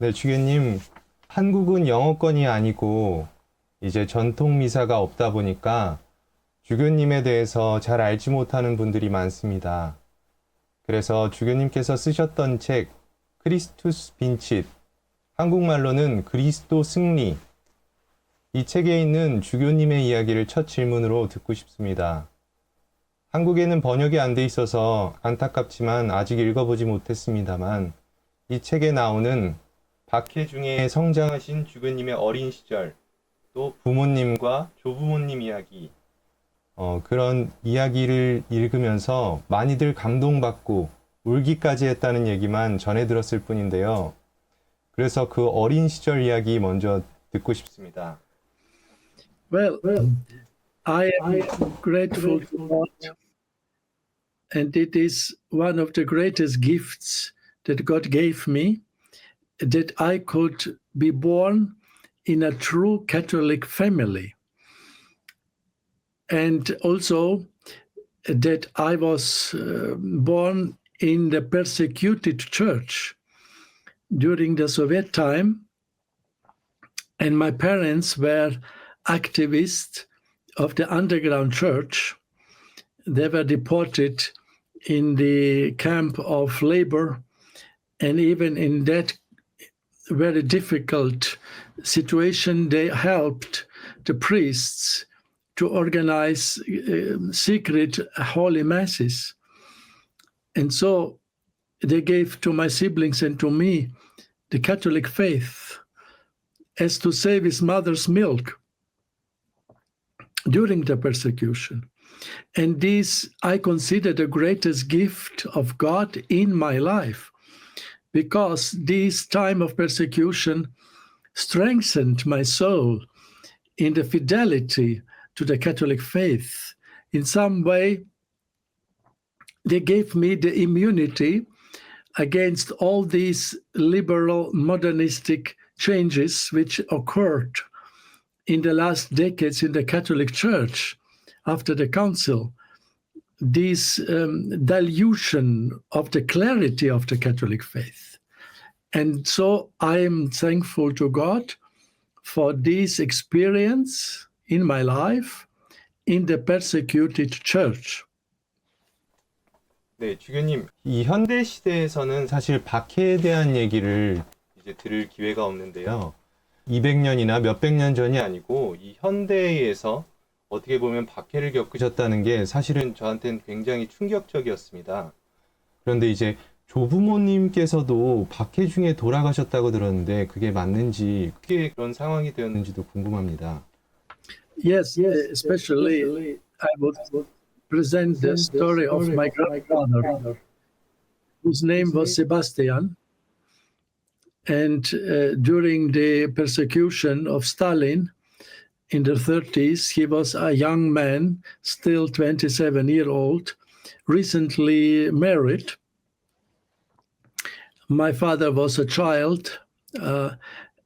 네, 주교님, 한국은 영어권이 아니고 이제 전통 미사가 없다 보니까 주교님에 대해서 잘 알지 못하는 분들이 많습니다. 그래서 주교님께서 쓰셨던 책 크리스투스 빈칫, 한국말로는 그리스도 승리, 이 책에 있는 주교님의 이야기를 첫 질문으로 듣고 싶습니다. 한국에는 번역이 안 돼 있어서 안타깝지만 아직 읽어보지 못했습니다만 이 책에 나오는 박해 중에 성장하신 주교님의 어린 시절, 또 부모님과 조부모님 이야기, 그런 이야기를 읽으면서 많이들 감동받고 울기까지 했다는 얘기만 전해 들었을 뿐인데요. 그래서 그 어린 시절 이야기 먼저 듣고 싶습니다. Well, I am grateful to God, and it is one of the greatest gifts that God gave me, that I could be born in a true Catholic family. And also that I was born in the persecuted church during the Soviet time, and my parents were activists of the underground church. They were deported in the camp of labor, and even in that very difficult situation, they helped the priests to organize secret holy masses. And so they gave to my siblings and to me the Catholic faith as to save his mother's milk during the persecution. And this I consider the greatest gift of God in my life, because this time of persecution strengthened my soul in the fidelity to the Catholic faith. In some way, they gave me the immunity against all these liberal modernistic changes which occurred in the last decades in the Catholic Church after the Council. This dilution of the clarity of the Catholic faith. And so I am thankful to God for this experience in my life in the persecuted church. 네, 주교님, 이 현대 시대에서는 사실 박해에 대한 얘기를 이제 들을 기회가 없는데요. 200년이나 몇백 년 전이 아니고 이 현대에서 어떻게 보면 박해를 겪으셨다는 게 사실은 저한테는 굉장히 충격적이었습니다. 그런데 이제 조부모님께서도 박해 중에 돌아가셨다고 들었는데 그게 맞는지, 그게 그런 상황이 되었는지도 궁금합니다. Yes, especially I would present the story of my grandfather, whose name was Sebastian. And during the persecution of Stalin in the 30s, he was a young man, still 27-year-old, recently married. My father was a child,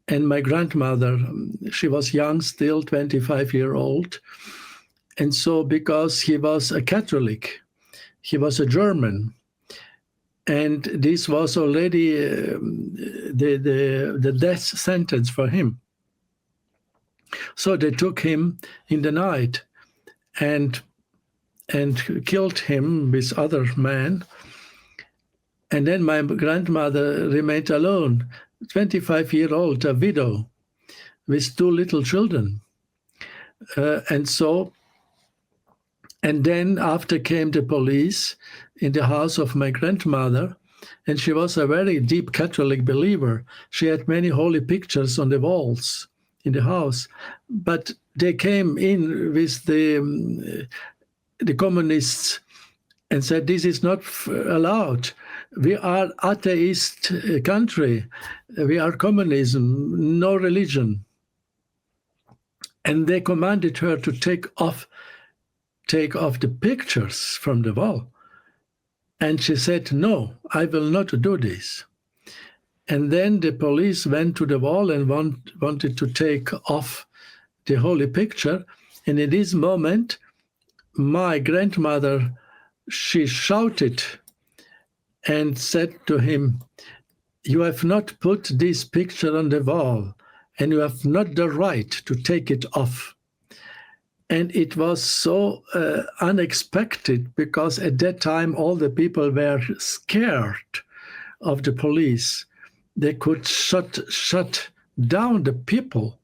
and my grandmother, she was young, still 25-year-old. And so because he was a Catholic, he was a German, and this was already the death sentence for him. So they took him in the night and killed him with other men. And then my grandmother remained alone, 25-year-old, a widow, with two little children. And then after came the police in the house of my grandmother, and she was a very deep Catholic believer. She had many holy pictures on the walls in the house, but they came in with the communists and said, this is not allowed. We are atheist country. We are communism, no religion. And they commanded her to take off the pictures from the wall. And she said, no, I will not do this. And then the police went to the wall and wanted to take off the holy picture. And in this moment, my grandmother, she shouted and said to him, you have not put this picture on the wall, and you have not the right to take it off. And it was so unexpected, because at that time all the people were scared of the police. They could shut down the people.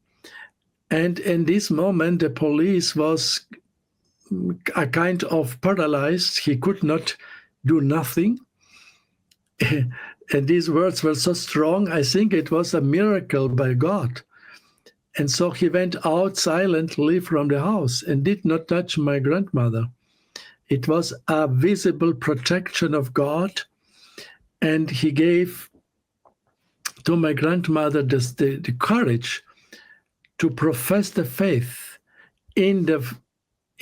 And in this moment, the police was a kind of paralyzed. He could not do nothing. And these words were so strong, I think it was a miracle by God. And so he went out silently from the house and did not touch my grandmother. It was a visible protection of God, and he gave to my grandmother the courage to profess the faith in the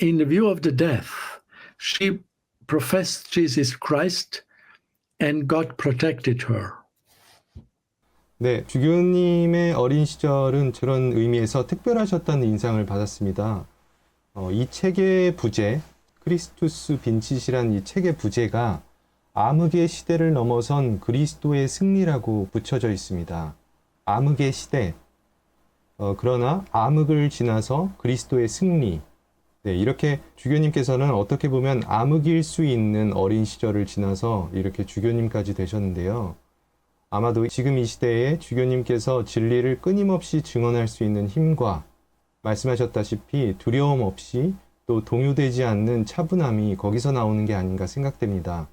view of the death. She professed Jesus Christ, and God protected her. 네, 주교님의 어린 시절은 저런 의미에서 특별하셨다는 인상을 받았습니다. 이 책의 부제, 크리스투스 빈칫이란 이 책의 부제가 암흑의 시대를 넘어선 그리스도의 승리라고 붙여져 있습니다. 암흑의 시대, 그러나 암흑을 지나서 그리스도의 승리. 네, 이렇게 주교님께서는 어떻게 보면 암흑일 수 있는 어린 시절을 지나서 이렇게 주교님까지 되셨는데요. 아마도 지금 이 시대에 주교님께서 진리를 끊임없이 증언할 수 있는 힘과 말씀하셨다시피 두려움 없이 또 동요되지 않는 차분함이 거기서 나오는 게 아닌가 생각됩니다.